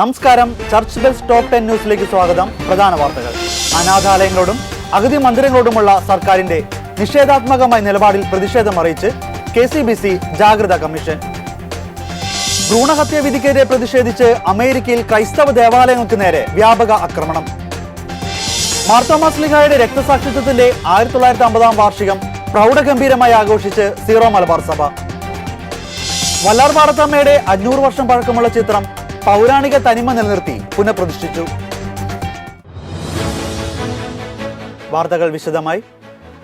നമസ്കാരം. Church bells top 10 ന്യൂസിലേക്ക് സ്വാഗതം. പ്രധാന വാർത്തകൾ. അനാഥാലയങ്ങളോടും അഗതി മന്ദിരങ്ങളോടുമുള്ള സർക്കാരിന്റെ നിഷേധാത്മകമായ നിലപാടിൽ പ്രതിഷേധമറിയിച്ച് KCBC ജാഗ്രതാ കമ്മീഷൻ. ഭ്രൂണഹത്യ വിധിക്കെതിരെ പ്രതിഷേധിച്ച് അമേരിക്കയിൽ ക്രൈസ്തവ ദേവാലയങ്ങൾക്ക് നേരെ വ്യാപക ആക്രമണം. മാർത്തോമാ ശ്ലീഹായുടെ രക്തസാക്ഷിത്വത്തിന്റെ 1950 വാർഷികം പ്രൗഢഗംഭീരമായി ആഘോഷിച്ച് സീറോ മലബാർ സഭ. വല്ലാർപാടത്തമ്മയുടെ 500 വർഷം പഴക്കമുള്ള ചിത്രം പൗരാണിക തനിമ നിലനിർത്തി പുനഃപ്രതിഷ്ഠിച്ചു. വാർത്തകൾ വിശദമായി.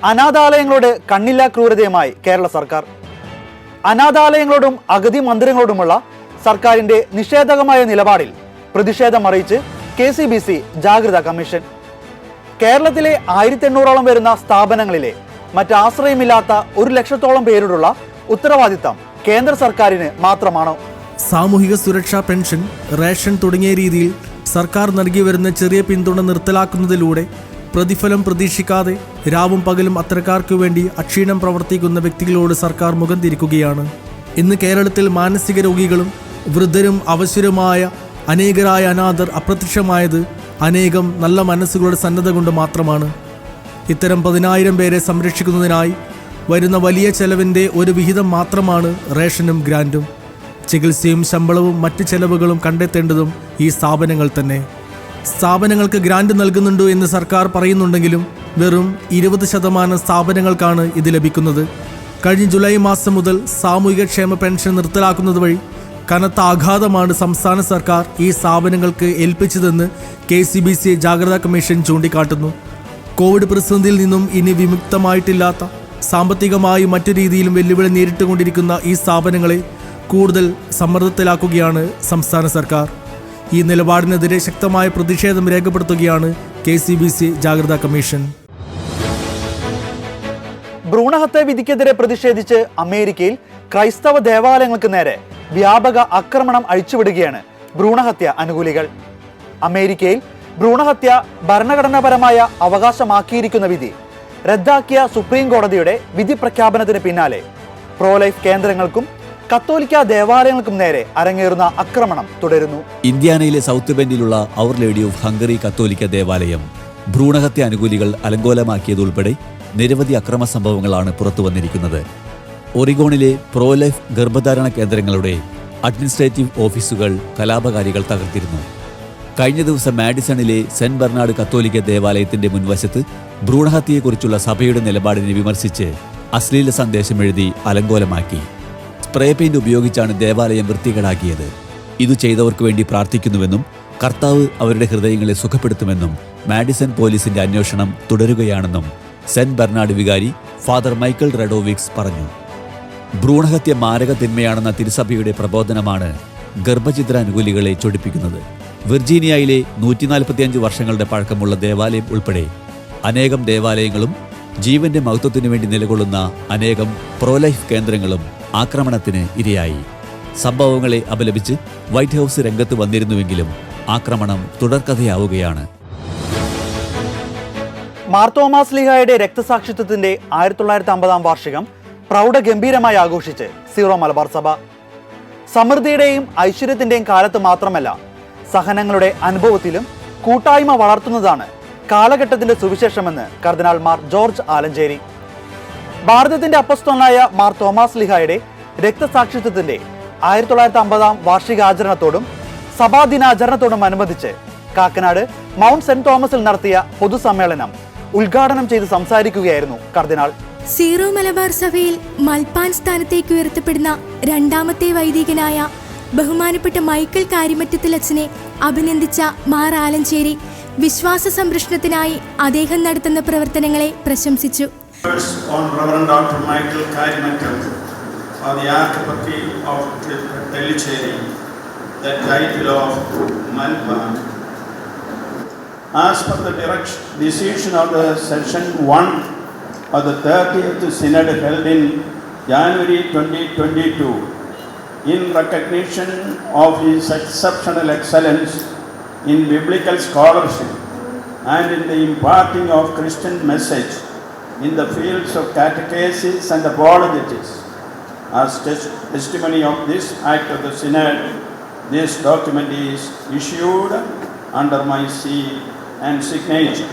അനാഥാലയങ്ങളോട് കണ്ണില്ലാ ക്രൂരതയുമായി കേരള സർക്കാർ. അനാഥാലയങ്ങളോടും അഗതി മന്ദിരങ്ങളോടുമുള്ള സർക്കാരിന്റെ നിഷേധകമായ നിലപാടിൽ പ്രതിഷേധമറിയിച്ച് KCBC ജാഗ്രതാ കമ്മീഷൻ. കേരളത്തിലെ 1800ഓളം വരുന്ന സ്ഥാപനങ്ങളിലെ മറ്റാശ്രയമില്ലാത്ത 1 ലക്ഷത്തോളം പേരോടുള്ള ഉത്തരവാദിത്തം കേന്ദ്ര സർക്കാരിന് മാത്രമാണോ? സാമൂഹിക സുരക്ഷാ പെൻഷൻ, റേഷൻ തുടങ്ങിയ രീതിയിൽ സർക്കാർ നൽകി വരുന്ന ചെറിയ പിന്തുണ നിർത്തലാക്കുന്നതിലൂടെ പ്രതിഫലം പ്രതീക്ഷിക്കാതെ രാവും പകലും അത്തരക്കാർക്ക് വേണ്ടി അക്ഷീണം പ്രവർത്തിക്കുന്ന വ്യക്തികളോട് സർക്കാർ മുഖം തിരിക്കുകയാണ്. ഇന്ന് കേരളത്തിൽ മാനസിക രോഗികളും വൃദ്ധരും അവശരുമായ അനേകരായ അനാഥർ അപ്രത്യക്ഷമായത് അനേകം നല്ല മനസ്സുകളുടെ സന്നദ്ധ കൊണ്ട് മാത്രമാണ്. ഇത്തരം 10,000 പേരെ സംരക്ഷിക്കുന്നതിനായി വരുന്ന വലിയ ചെലവിൻ്റെ ഒരു വിഹിതം മാത്രമാണ് റേഷനും ഗ്രാൻറ്റും. ചികിത്സയും ശമ്പളവും മറ്റ് ചെലവുകളും കണ്ടെത്തേണ്ടതും ഈ സ്ഥാപനങ്ങൾ തന്നെ. സ്ഥാപനങ്ങൾക്ക് ഗ്രാൻറ്റ് നൽകുന്നുണ്ടോ എന്ന് സർക്കാർ പറയുന്നുണ്ടെങ്കിലും വെറും 20% സ്ഥാപനങ്ങൾക്കാണ് ഇത് ലഭിക്കുന്നത്. കഴിഞ്ഞ ജൂലൈ മാസം മുതൽ സാമൂഹിക ക്ഷേമ പെൻഷൻ നിർത്തലാക്കുന്നത് വഴി കനത്ത ആഘാതമാണ് സംസ്ഥാന സർക്കാർ ഈ സ്ഥാപനങ്ങൾക്ക് ഏൽപ്പിച്ചതെന്ന് KCBC ജാഗ്രതാ കമ്മീഷൻ ചൂണ്ടിക്കാട്ടുന്നു. കോവിഡ് പ്രതിസന്ധിയിൽ നിന്നും ഇനി വിമുക്തമായിട്ടില്ലാത്ത സാമ്പത്തികമായി മറ്റു രീതിയിലും വെല്ലുവിളി നേരിട്ടുകൊണ്ടിരിക്കുന്ന ഈ സ്ഥാപനങ്ങളെ കൂടുതൽ സമ്മർദ്ദത്തിലാക്കുകയാണ് സംസ്ഥാന സർക്കാർ. ഈ നിലപാടിനെതിരെ ശക്തമായ പ്രതിഷേധം രേഖപ്പെടുത്തുകയാണ് KCBC ജാഗ്രതാ കമ്മീഷൻ. ഭ്രൂണഹത്യ വിധിക്കെതിരെ പ്രതിഷേധിച്ച് അമേരിക്കയിൽ ക്രൈസ്തവ ദേവാലയങ്ങൾക്ക് നേരെ വ്യാപക ആക്രമണം അഴിച്ചുവിടുകയാണ് ഭ്രൂണഹത്യ അനുകൂലികൾ. അമേരിക്കയിൽ ഭ്രൂണഹത്യ ഭരണഘടനാപരമായ അവകാശമാക്കിയിരിക്കുന്ന വിധി റദ്ദാക്കിയ സുപ്രീം കോടതിയുടെ വിധി പ്രഖ്യാപനത്തിന് പിന്നാലെ പ്രോലൈഫ് കേന്ദ്രങ്ങൾക്കും കത്തോലിക്ക ദേവാലയങ്ങൾക്കും നേരെ അരങ്ങേറുന്ന ആക്രമണം തുടരുന്നു. ഇന്ത്യാനയിലെ സൗത്ത് ബെൻഡിലുള്ള അവർ ലേഡി ഓഫ് ഹംഗറി കത്തോലിക്ക ദേവാലയം ഭ്രൂണഹത്യ അനുകൂലികൾ അലങ്കോലമാക്കിയതുൾപ്പെടെ നിരവധി അക്രമ സംഭവങ്ങളാണ് പുറത്തു വന്നിരിക്കുന്നത്. ഒറിഗോണിലെ പ്രോലൈഫ് ഗർഭധാരണ കേന്ദ്രങ്ങളുടെ അഡ്മിനിസ്ട്രേറ്റീവ് ഓഫീസുകൾ കലാപകാരികൾ തകർത്തിരുന്നു. കഴിഞ്ഞ ദിവസം മാഡിസണിലെ സെന്റ് ബെർണാഡ് കത്തോലിക്ക ദേവാലയത്തിന്റെ മുൻവശത്ത് ഭ്രൂണഹത്യയെക്കുറിച്ചുള്ള സഭയുടെ നിലപാടിനെ വിമർശിച്ച് അശ്ലീല സന്ദേശം എഴുതി അലങ്കോലമാക്കി. സ്പ്രേ പെയിന്റ് ഉപയോഗിച്ചാണ് ദേവാലയം വൃത്തികേടാക്കിയത്. ഇതു ചെയ്തവർക്ക് വേണ്ടി പ്രാർത്ഥിക്കുന്നുവെന്നും കർത്താവ് അവരുടെ ഹൃദയങ്ങളെ സുഖപ്പെടുത്തുമെന്നും മാഡിസൺ പോലീസിന്റെ അന്വേഷണം തുടരുകയാണെന്നും സെന്റ് ബെർണാഡ് വികാരി ഫാദർ മൈക്കൽ റെഡോവിക്സ് പറഞ്ഞു. ഭ്രൂണഹത്യ മാരക തിന്മയാണെന്ന തിരുസഭയുടെ പ്രബോധനമാണ് ഗർഭഛിദ്ര അനുകൂലികളെ ചൊടിപ്പിക്കുന്നത്. വിർജീനിയയിലെ 145 വർഷങ്ങളുടെ പഴക്കമുള്ള ദേവാലയം ഉൾപ്പെടെ അനേകം ദേവാലയങ്ങളും ജീവന്റെ മഹത്വത്തിനു വേണ്ടി നിലകൊള്ളുന്ന അനേകം പ്രോലൈഫ് കേന്ദ്രങ്ങളും ആക്രമണത്തിന് ഇരയായി. സംഭവങ്ങളെ അപലപിച്ച് വൈറ്റ് ഹൗസ് രംഗത്ത് വന്നിരുന്നുവെങ്കിലും ആക്രമണം തുടർക്കഥയാവുകയാണ്. മാർത്തോമാ ശ്ലീഹായുടെ രക്തസാക്ഷിത്വത്തിന്റെ 1950 വാർഷികം പ്രൗഢഗംഭീരമായി ആഘോഷിച്ച് സീറോ മലബാർ സഭ. സമൃദ്ധിയുടെയും ഐശ്വര്യത്തിന്റെയും കാലത്ത് മാത്രമല്ല, സഹനങ്ങളുടെ അനുഭവത്തിലും കൂട്ടായ്മ വളർത്തുന്നതാണ് കാലഘട്ടത്തിന്റെ സുവിശേഷമെന്ന് കർദിനാൾ മാർ ജോർജ് ആലഞ്ചേരി. ഭാരതത്തിന്റെ അപ്പസ്തോലനായ മാർ തോമസ് ശ്ലീഹായുടെ രക്തസാക്ഷിത്വത്തിന്റെ 1950 വാർഷികാചരണത്തോടും സഭാദിനാചരണത്തോടും അനുബന്ധിച്ച് കാക്കനാട് മൗണ്ട് സെന്റ് തോമസിൽ നടത്തിയ പൊതുസമ്മേളനം ഉദ്ഘാടനം ചെയ്ത് സംസാരിക്കുകയായിരുന്നു കർദിനാൾ. സീറോ മലബാർ സഭയിൽ മൽപ്പാൻ സ്ഥാനത്തേക്ക് ഉയർത്തപ്പെടുന്ന 2ാമത്തെ വൈദികനായ ബഹുമാനപ്പെട്ട മൈക്കൽ കാര്യമറ്റത്തിലച്ഛനെ അഭിനന്ദിച്ച മാർ ആലഞ്ചേരി വിശ്വാസ സംരക്ഷണത്തിനായി അദ്ദേഹം നടത്തുന്ന പ്രവർത്തനങ്ങളെ പ്രശംസിച്ചു. On Reverend Dr. Michael Karimattal for the Archbishop of Tellicherry, the title of Malpan. As per the decision of the Session 1 of the 30th Synod held in January 2022, in recognition of his exceptional excellence in biblical scholarship and in the imparting of Christian message in the fields of catechesis and apologetics, as testimony of this act of the Synod, This document is issued under my seal and signature.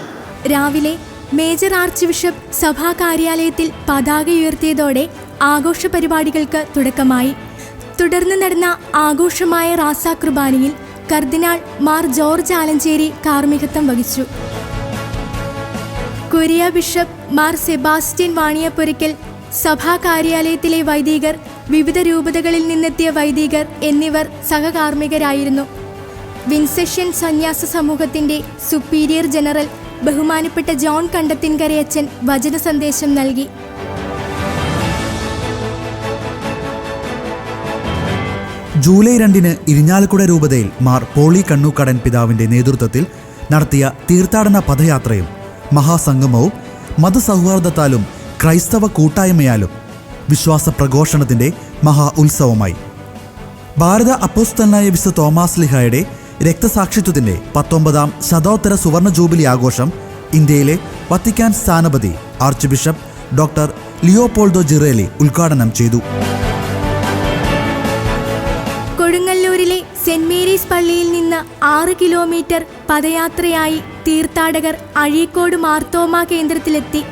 രാവിലെ major arch bishop സഭാ കാര്യാലയത്തിൽ പതാക ഉയർത്തിയതോടെ ആഘോഷ പരിപാടികൾക്ക് തുടക്കമായി. തുടർന്ന് നടന്ന ആഘോഷമായ റാസ കുർബാനയിൽ കർദിനാൾ മാർ ജോർജ് ആലഞ്ചേരി കാർമ്മികത്വം വഹിച്ചു. Curia bishop Mar Sebastian Vaniyapurakkal, സഭാ കാര്യാലയത്തിലെ വൈദികർ, വിവിധ രൂപതകളിൽ നിന്നെത്തിയ വൈദികർ എന്നിവർ സഹകാർമ്മികരായിരുന്നു. വിൻസെഷ്യൻ സന്യാസ സമൂഹത്തിന്റെ സുപ്പീരിയർ ജനറൽ ബഹുമാനപ്പെട്ട ജോൺ കണ്ടത്തിൻകരയച്ചൻ വചന സന്ദേശം നൽകി. ജൂലൈ 2 ഇരിഞ്ഞാലക്കുട രൂപതയിൽ മാർ പോളി കണ്ണൂക്കടൻ പിതാവിന്റെ നേതൃത്വത്തിൽ നടത്തിയ തീർത്ഥാടന പദയാത്രയും മഹാസംഗമവും മതസൗഹാർദ്ദത്താലും ക്രൈസ്തവ കൂട്ടായ്മയാലും വിശ്വാസ പ്രഘോഷണത്തിന്റെ മഹാ ഉത്സവമായി. ഭാരത അപ്പോസ്തലനായ വിശുദ്ധ തോമാസ് ലീഹായുടെ രക്തസാക്ഷിത്വത്തിന്റെ 19ാം ശതോത്തര സുവർണ ജൂബിലി ആഘോഷം ഇന്ത്യയിലെ വത്തിക്കാൻ സ്ഥാനപതി archbishop doctor Leopoldo Girelli ഉദ്ഘാടനം ചെയ്തു. കൊടുങ്ങല്ലൂരിലെ സെന്റ് മേരീസ് പള്ളിയിൽ നിന്ന് 6 കിലോമീറ്റർ പദയാത്രയായി തീർത്ഥാടകർ അഴീക്കോട് മാർത്തോമ കേന്ദ്രത്തിലെത്തി.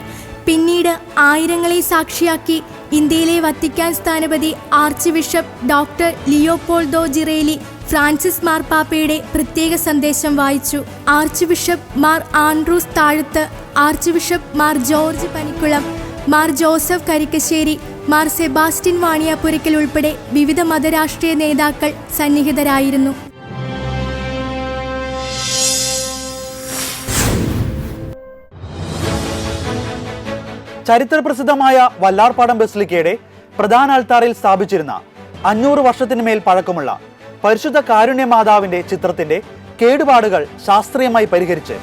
പിന്നീട് ആയിരങ്ങളെ സാക്ഷിയാക്കി ഇന്ത്യയിലെ വത്തിക്കാൻ സ്ഥാനപതി archbishop doctor Leopoldo Girelli Francis മാർപ്പാപ്പയുടെ പ്രത്യേക സന്ദേശം വായിച്ചു. Archbishop Mar Andrews Thazhath, archbishop Mar George Panikulam, Mar Joseph Karikkassery, Mar Sebastian Vaniyapurackal ഉൾപ്പെടെ വിവിധ മതരാഷ്ട്രീയ നേതാക്കൾ സന്നിഹിതരായിരുന്നു. ചരിത്രപ്രസിദ്ധമായ വല്ലാർപാടം ബസിലിക്കയുടെ പ്രധാന അൾത്താറിൽ സ്ഥാപിച്ചിരുന്ന 500 വർഷത്തിന് മേൽ പഴക്കമുള്ള പരിശുദ്ധ കാരുണ്യ മാതാവിന്റെ ചിത്രത്തിന്റെ കേടുപാടുകൾ ശാസ്ത്രീയമായി പരിഹരിച്ച്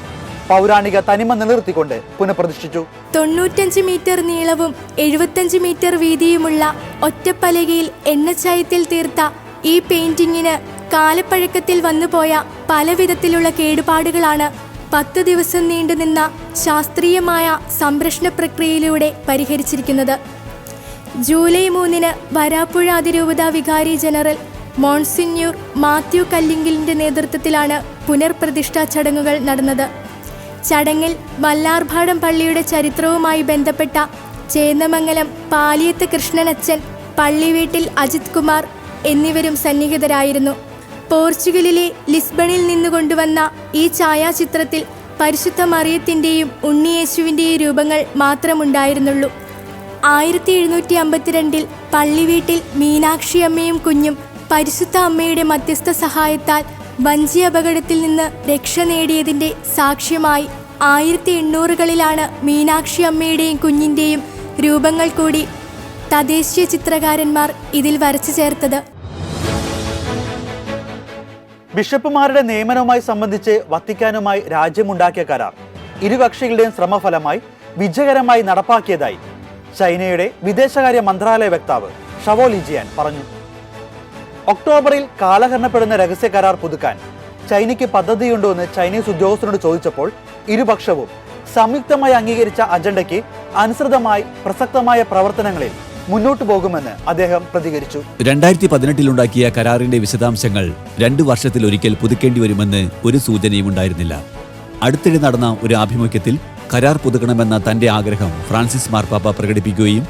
പൗരാണിക തനിമ നിലനിർത്തിക്കൊണ്ട് പുനഃപ്രതിഷ്ഠിച്ചു. 95 മീറ്റർ നീളവും 75 മീറ്റർ വീതിയുമുള്ള ഒറ്റപ്പലകയിൽ എണ്ണച്ചായത്തിൽ തീർത്ത ഈ പെയിന്റിങ്ങിന് കാലപ്പഴക്കത്തിൽ വന്നുപോയ പല വിധത്തിലുള്ള കേടുപാടുകളാണ് 10 ദിവസം നീണ്ടുനിന്ന ശാസ്ത്രീയമായ സംരക്ഷണ പ്രക്രിയയിലൂടെ പരിഹരിച്ചിരിക്കുന്നത്. ജൂലൈ 3 വരാപ്പുഴ അതിരൂപത വികാരി ജനറൽ മോൺസിഞ്ഞൂർ മാത്യു കല്ലിങ്കിലിന്റെ നേതൃത്വത്തിലാണ് പുനർപ്രതിഷ്ഠാ ചടങ്ങുകൾ നടന്നത്. ചടങ്ങിൽ വല്ലാർപാടം പള്ളിയുടെ ചരിത്രവുമായി ബന്ധപ്പെട്ട ചേന്നമംഗലം പാലിയത്ത് കൃഷ്ണനച്ചൻ, പള്ളിവീട്ടിൽ അജിത് കുമാർ എന്നിവരും സന്നിഹിതരായിരുന്നു. പോർച്ചുഗലിലെ ലിസ്ബണിൽ നിന്ന് കൊണ്ടുവന്ന ഈ ഛായാചിത്രത്തിൽ പരിശുദ്ധ മറിയത്തിൻ്റെയും ഉണ്ണിയേശുവിൻ്റെയും രൂപങ്ങൾ മാത്രമുണ്ടായിരുന്നുള്ളൂ. 1752 പള്ളിവീട്ടിൽ മീനാക്ഷിയമ്മയും കുഞ്ഞും പരിശുദ്ധ അമ്മയുടെ മധ്യസ്ഥ സഹായത്താൽ വഞ്ചി അപകടത്തിൽ നിന്ന് രക്ഷ നേടിയതിൻ്റെ സാക്ഷ്യമായി 1800കളിലാണ് മീനാക്ഷി അമ്മയുടെയും കുഞ്ഞിൻ്റെയും രൂപങ്ങൾ കൂടി തദ്ദേശീയ ചിത്രകാരന്മാർ ഇതിൽ വരച്ചു ചേർത്തത്. ബിഷപ്പുമാരുടെ നിയമനവുമായി സംബന്ധിച്ച് വത്തിക്കാനുമായി രാജ്യമുണ്ടാക്കിയ കരാർ ഇരുകക്ഷികളുടെയും ശ്രമഫലമായി വിജയകരമായി നടപ്പാക്കിയതായി ചൈനയുടെ വിദേശകാര്യ മന്ത്രാലയ വക്താവ് ഷവോ ലിജിയാൻ പറഞ്ഞു. ഒക്ടോബറിൽ കാലഹരണപ്പെടുന്ന രഹസ്യ കരാർ പുതുക്കാൻ ചൈനയ്ക്ക് പദ്ധതിയുണ്ടോ എന്ന് ചൈനീസ് ഉദ്യോഗസ്ഥരോട് ചോദിച്ചപ്പോൾ ഇരുപക്ഷവും സംയുക്തമായി അംഗീകരിച്ച അജണ്ടയ്ക്ക് അനുസൃതമായി പ്രസക്തമായ പ്രവർത്തനങ്ങളിൽ മുന്നോട്ടു പോകുമെന്ന് അദ്ദേഹം പ്രതികരിച്ചു. 2018 കരാറിന്റെ വിശദാംശങ്ങൾ 2 വർഷത്തിലൊരിക്കൽ പുതുക്കേണ്ടി വരുമെന്ന് ഒരു സൂചനയും ഉണ്ടായിരുന്നില്ല. അടുത്തിടെ നടന്ന ഒരു ആഭിമുഖ്യത്തിൽ കരാർ പുതുക്കണമെന്ന തന്റെ ആഗ്രഹം ഫ്രാൻസിസ് മാർപ്പാപ്പ പ്രകടിപ്പിക്കുകയും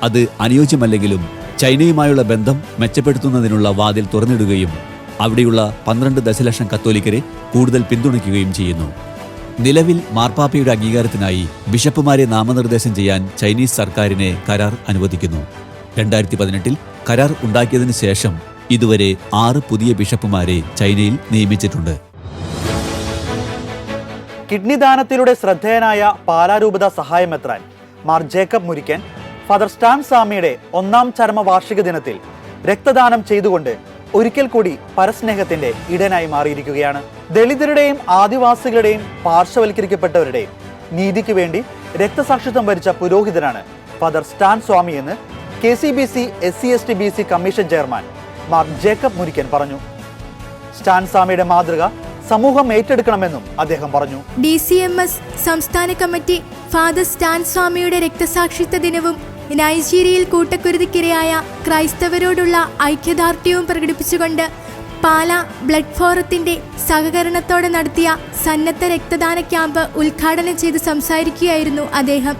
അത് അനുയോജ്യമല്ലെങ്കിലും ചൈനയുമായുള്ള ബന്ധം മെച്ചപ്പെടുത്തുന്നതിനുള്ള വാതിൽ തുറന്നിടുകയും അവിടെയുള്ള 12 ദശലക്ഷം കത്തോലിക്കരെ കൂടുതൽ പിന്തുണയ്ക്കുകയും ചെയ്യുന്നു. നിലവിൽ മാർപ്പാപ്പയുടെ അംഗീകാരത്തിനായി ബിഷപ്പുമാരെ നാമനിർദ്ദേശം ചെയ്യാൻ ചൈനീസ് സർക്കാരിനെ കരാർ അനുവദിക്കുന്നു. 2018 കരാർ ഉണ്ടാക്കിയതിനു ശേഷം ഇതുവരെ 6 പുതിയ ബിഷപ്പുമാരെ ചൈനയിൽ നിയമിച്ചിട്ടുണ്ട്. കിഡ്നി ദാനത്തിലൂടെ ശ്രദ്ധേയനായ പാലാരൂപത സഹായമെത്രാൻ മാർ ജേക്കബ് മുരിക്കൻ ഫാദർ സ്റ്റാൻ സ്വാമിയുടെ 1ാം ചരമ വാർഷിക ദിനത്തിൽ രക്തദാനം ചെയ്തുകൊണ്ട് ഒരിക്കൽ കൂടി പരസ്നേഹത്തിന്റെ ഇടനായി മാറിയിരിക്കുകയാണ്. ദളിതരുടെയും ആദിവാസികളുടെയും പാർശ്വവൽക്കരിക്കപ്പെട്ടവരുടെയും നീതിക്ക് വേണ്ടി രക്തസാക്ഷിത്വം വരിച്ച പുരോഹിതനാണ് ഫാദർ സ്റ്റാൻ സ്വാമി എന്ന് KCBC SC/ST/BC commission chairman Mar Jacob Murikkan പറഞ്ഞു. സ്റ്റാൻ സ്വാമിയുടെ മാതൃക സമൂഹം ഏറ്റെടുക്കണമെന്നും അദ്ദേഹം പറഞ്ഞു. DCMS സംസ്ഥാന കമ്മിറ്റി ഫാദർ സ്റ്റാൻ സ്വാമിയുടെ രക്തസാക്ഷിത്വ ദിനവും നൈജീരിയയിൽ കൂട്ടക്കുരുതിക്കിരയായ ക്രൈസ്തവരോടുള്ള ഐക്യദാർഢ്യവും പ്രകടിപ്പിച്ചുകൊണ്ട് പാല ബ്ലഡ് ഫോറത്തിന്റെ സഹകരണത്തോടെ നടത്തിയ സന്നദ്ധ രക്തദാന ക്യാമ്പ് ഉദ്ഘാടനം ചെയ്ത് സംസാരിക്കുകയായിരുന്നു അദ്ദേഹം.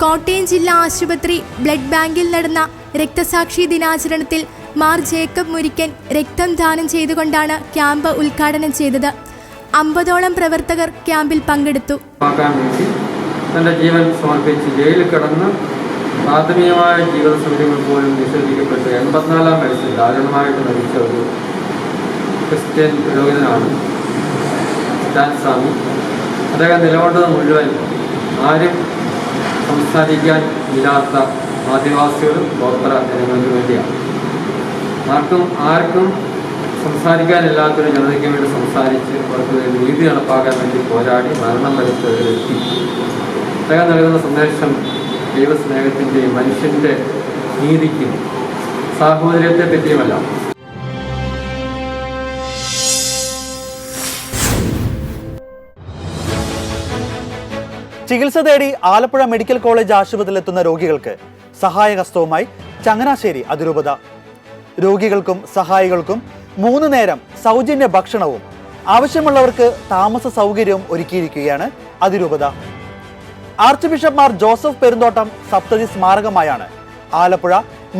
കോട്ടയം ജില്ലാ ആശുപത്രി ബ്ലഡ് ബാങ്കിൽ നടന്ന രക്തസാക്ഷി ദിനാചരണത്തിൽ മാർ ജേക്കബ് മുരിക്കൻ രക്തം ദാനം ചെയ്തുകൊണ്ടാണ് ക്യാമ്പ് ഉദ്ഘാടനം ചെയ്തത്. 50ഓളം പ്രവർത്തകർ ക്യാമ്പിൽ പങ്കെടുത്തു. തൻ്റെ ജീവൻ സമർപ്പിച്ച് ജയിലിൽ കിടന്ന് പ്രാഥമികമായ ജീവിത സൗകര്യങ്ങൾ പോലും നിഷേധിക്കപ്പെട്ട് 84-ാം വയസ്സിൽ ദാരുണമായിട്ട് മരിച്ച ഒരു ക്രിസ്ത്യൻ പുരോഹിതനാണ് സ്റ്റാൻ സ്വാമി. അദ്ദേഹം നിലകൊണ്ടത് മുഴുവൻ ആരും സംസാരിക്കാൻ ഇല്ലാത്ത ആദിവാസികളും ഗോത്ര ജനങ്ങൾക്ക് വേണ്ടിയാണ്. ആർക്കും സംസാരിക്കാനില്ലാത്തൊരു ജനതയ്ക്ക് വേണ്ടി സംസാരിച്ച് അവർക്ക് വേണ്ടി നീതി നടപ്പാക്കാൻ വേണ്ടി പോരാടി മരണം വരിച്ച ഒരു വ്യക്തി. അദ്ദേഹം നൽകുന്ന സന്ദേശം ദൈവസ്നേഹത്തിൻ്റെയും മനുഷ്യൻ്റെ നീതിക്കും സാഹോദര്യത്തെ പറ്റിയുമല്ല. ചികിത്സ തേടി ആലപ്പുഴ മെഡിക്കൽ കോളേജ് ആശുപത്രിയിലെത്തുന്ന രോഗികൾക്ക് സഹായഹസ്തവുമായി ചങ്ങനാശ്ശേരി അതിരൂപത. രോഗികൾക്കും സഹായികൾക്കും 3 നേരം സൗജന്യ ഭക്ഷണവും ആവശ്യമുള്ളവർക്ക് താമസ സൗകര്യവും ഒരുക്കിയിരിക്കുകയാണ് അതിരൂപത. ആർച്ച് ബിഷപ്പ് മാർ ജോസഫ് പെരുന്തോട്ടം സപ്തതി സ്മാരകമായാണ് ആലപ്പുഴ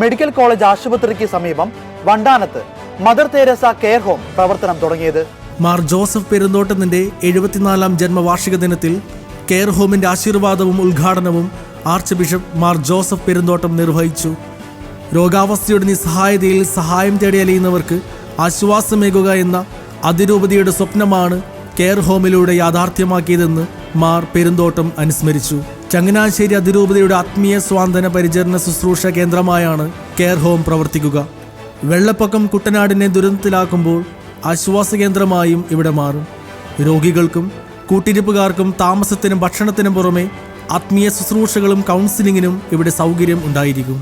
മെഡിക്കൽ കോളേജ് ആശുപത്രിക്ക് സമീപം വണ്ടാനത്ത് മദർ തെരേസ കെയർ ഹോം പ്രവർത്തനം തുടങ്ങിയത്. മാർ ജോസഫ് പെരുന്തോട്ടത്തിന്റെ 74-ാം ജന്മവാർഷിക ദിനത്തിൽ കെയർ ഹോമിന്റെ ആശീർവാദവും ഉദ്ഘാടനവും ആർച്ച് ബിഷപ്പ് മാർ ജോസഫ് പെരുന്തോട്ടം നിർവഹിച്ചു. രോഗാവസ്ഥയുടെ നിസ്സഹായതയിൽ സഹായം തേടി അലയുന്നവർക്ക് ആശ്വാസമേകുക എന്ന അതിരൂപതയുടെ സ്വപ്നമാണ് കെയർ ഹോമിലൂടെ യാഥാർത്ഥ്യമാക്കിയതെന്ന് മാർ പെരുന്തോട്ടം അനുസ്മരിച്ചു. ചങ്ങനാശ്ശേരി അതിരൂപതയുടെ ആത്മീയ സ്വാന്തന പരിചരണ ശുശ്രൂഷ കേന്ദ്രമായാണ് കെയർ ഹോം പ്രവർത്തിക്കുക. വെള്ളപ്പൊക്കം കുട്ടനാടിനെ ദുരന്തത്തിലാക്കുമ്പോൾ ആശ്വാസ കേന്ദ്രമായും ഇവിടെ മാറും. രോഗികൾക്കും കൂട്ടിരിപ്പുകാർക്കും താമസത്തിനും ഭക്ഷണത്തിനും പുറമെ ആത്മീയ ശുശ്രൂഷകളും കൗൺസിലിങ്ങിനും ഇവിടെ സൗകര്യം ഉണ്ടായിരിക്കും.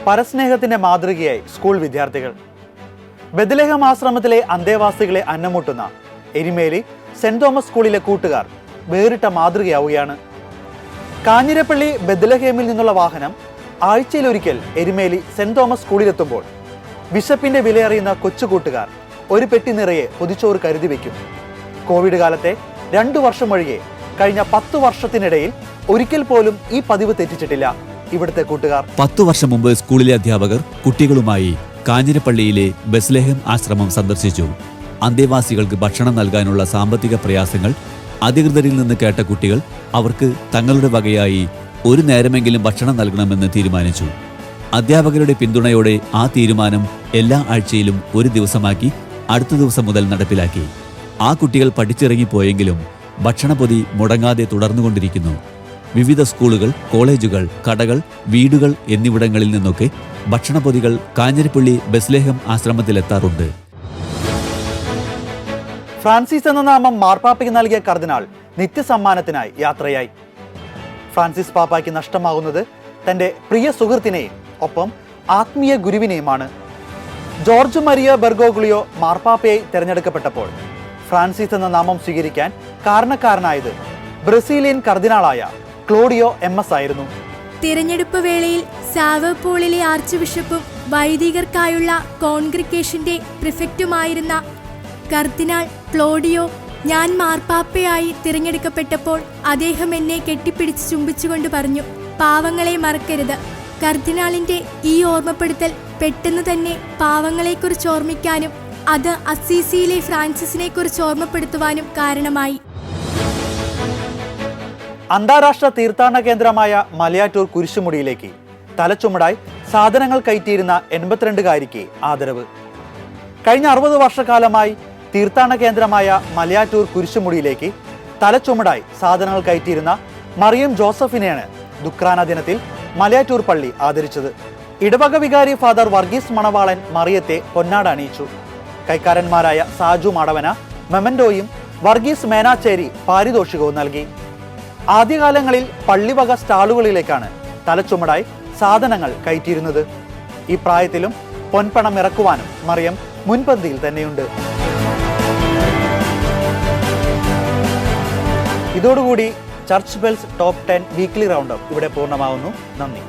പരസ്നേഹത്തിന്റെ മാതൃകയായി സ്കൂൾ വിദ്യാർത്ഥികൾ. ബെത്ലഹേം ആശ്രമത്തിലെ അന്തേവാസികളെ അന്നമൂട്ടുന്ന എരുമേലി സെന്റ് തോമസ് സ്കൂളിലെ കൂട്ടുകാർ വേറിട്ട മാതൃകയാവുകയാണ്. കാഞ്ഞിരപ്പള്ളി ബെത്ലഹേമിൽ നിന്നുള്ള വാഹനം ആഴ്ചയിലൊരിക്കൽ എരുമേലി സെന്റ് തോമസ് സ്കൂളിലെത്തുമ്പോൾ വിശപ്പിന്റെ വിലയറിയുന്ന കൊച്ചുകൂട്ടുകാർ ഒരു പെട്ടി നിറയെ പൊതിച്ചോറ് കരുതി വയ്ക്കും. കോവിഡ് കാലത്തെ 2 വർഷം ഒഴികെ കഴിഞ്ഞ 10 വർഷത്തിനിടയിൽ ഒരിക്കൽ പോലും ഈ പതിവ് തെറ്റിച്ചിട്ടില്ല ഇവിടുത്തെ കൂട്ടുകാർ. 10 വർഷം മുമ്പ് സ്കൂളിലെ അധ്യാപകർ കുട്ടികളുമായി കാഞ്ഞിരപ്പള്ളിയിലെ ബെത്ലഹേം ആശ്രമം സന്ദർശിച്ചു. അന്തേവാസികൾക്ക് ഭക്ഷണം നൽകാനുള്ള സാമ്പത്തിക പ്രയാസങ്ങൾ അധികൃതരിൽ നിന്ന് കേട്ട കുട്ടികൾ അവർക്ക് തങ്ങളുടെ വകയായി 1 നേരമെങ്കിലും ഭക്ഷണം നൽകണമെന്ന് തീരുമാനിച്ചു. അധ്യാപകരുടെ പിന്തുണയോടെ ആ തീരുമാനം എല്ലാ ആഴ്ചയിലും 1 ദിവസമാക്കി അടുത്ത ദിവസം മുതൽ നടപ്പിലാക്കി. ആ കുട്ടികൾ പഠിച്ചിറങ്ങിപ്പോയെങ്കിലും ഭക്ഷണപ്പൊതി മുടങ്ങാതെ തുടർന്നുകൊണ്ടിരിക്കുന്നു. വിവിധ സ്കൂളുകൾ, കോളേജുകൾ, കടകൾ, വീടുകൾ എന്നിവിടങ്ങളിൽ നിന്നൊക്കെ ഭക്ഷണപ്പൊതികൾ കാഞ്ഞിരപ്പള്ളി ബെത്ലഹേം ആശ്രമത്തിലെത്താറുണ്ട്. ഫ്രാൻസിസ് എന്ന നാമം മാർപ്പാപ്പയ്ക്ക് നൽകിയ കർദിനാൾ നിത്യസമ്മാനത്തിനായി യാത്രയായി. ഫ്രാൻസിസ് പാപ്പായ്ക്ക് നഷ്ടമാകുന്നത് തന്റെ പ്രിയ സുഹൃത്തിനെയും ഒപ്പം ആത്മീയ ഗുരുവിനെയുമാണ്. ജോർജ് മരിയ ബെർഗോഗ്ലിയോ മാർപ്പാപ്പയായി തെരഞ്ഞെടുക്കപ്പെട്ടപ്പോൾ ഫ്രാൻസിസ് എന്ന നാമം സ്വീകരിക്കാൻ കാരണക്കാരനായത് ബ്രസീലിയൻ കർദിനാളായ ക്ലോഡിയോ MS ആയിരുന്നു. തിരഞ്ഞെടുപ്പ് വേളയിൽ സാവോപോളിലെ ആർച്ച് ബിഷപ്പും വൈദികർക്കായുള്ള കോൺഗ്രിഗേഷന്റെ പ്രിഫെക്റ്റുമായിരുന്ന കർദിനാൾ ക്ലോഡിയോ ഞാൻ മാർപ്പാപ്പയായി തിരഞ്ഞെടുക്കപ്പെട്ടപ്പോൾ അദ്ദേഹം എന്നെ കെട്ടിപ്പിടിച്ച് ചുംബിച്ചുകൊണ്ട് പറഞ്ഞു, പാവങ്ങളെ മറക്കരുത്. കർദിനാളിന്റെ ഈ ഓർമ്മപ്പെടുത്തൽ പെട്ടെന്ന് തന്നെ പാവങ്ങളെക്കുറിച്ച് ഓർമ്മിക്കാനും അത് അസീസിയിലെ ഫ്രാൻസിസിനെ കുറിച്ച് ഓർമ്മപ്പെടുത്തുവാനും കാരണമായി. അന്താരാഷ്ട്ര തീർത്ഥാടന കേന്ദ്രമായ മലയാറ്റൂർ കുരിശുമുടിയിലേക്ക് തലച്ചുമടായി സാധനങ്ങൾ കയറ്റിയിരുന്ന 82-കാരിക്ക് ആദരവ്. കഴിഞ്ഞ 60 വർഷക്കാലമായി തീർത്ഥാടന കേന്ദ്രമായ മലയാറ്റൂർ കുരിശുമുടിയിലേക്ക് തലച്ചുമടായി സാധനങ്ങൾ കയറ്റിയിരുന്ന മറിയം ജോസഫിനെയാണ് ദുഃഖാന ദിനത്തിൽ മലയാറ്റൂർ പള്ളി ആദരിച്ചത്. ഇടവക വികാരി ഫാദർ വർഗീസ് മണവാളൻ മറിയത്തെ പൊന്നാട അണിയിച്ചു. കൈക്കാരന്മാരായ സാജു മടവന മെമന്റോയും വർഗീസ് മേനാച്ചേരി പാരിതോഷികവും നൽകി. ആദ്യകാലങ്ങളിൽ പള്ളിവക സ്റ്റാളുകളിലേക്കാണ് തലച്ചുമടായി സാധനങ്ങൾ കയറ്റിയിരുന്നത്. ഈ പ്രായത്തിലും പൊൻപണം ഇറക്കുവാനും മറിയം മുൻപന്തിയിൽ തന്നെയുണ്ട്. ഇതോടുകൂടി church bells top 10 weekly round up ഇവിടെ പൂർണ്ണമാവുന്നു. നന്ദി.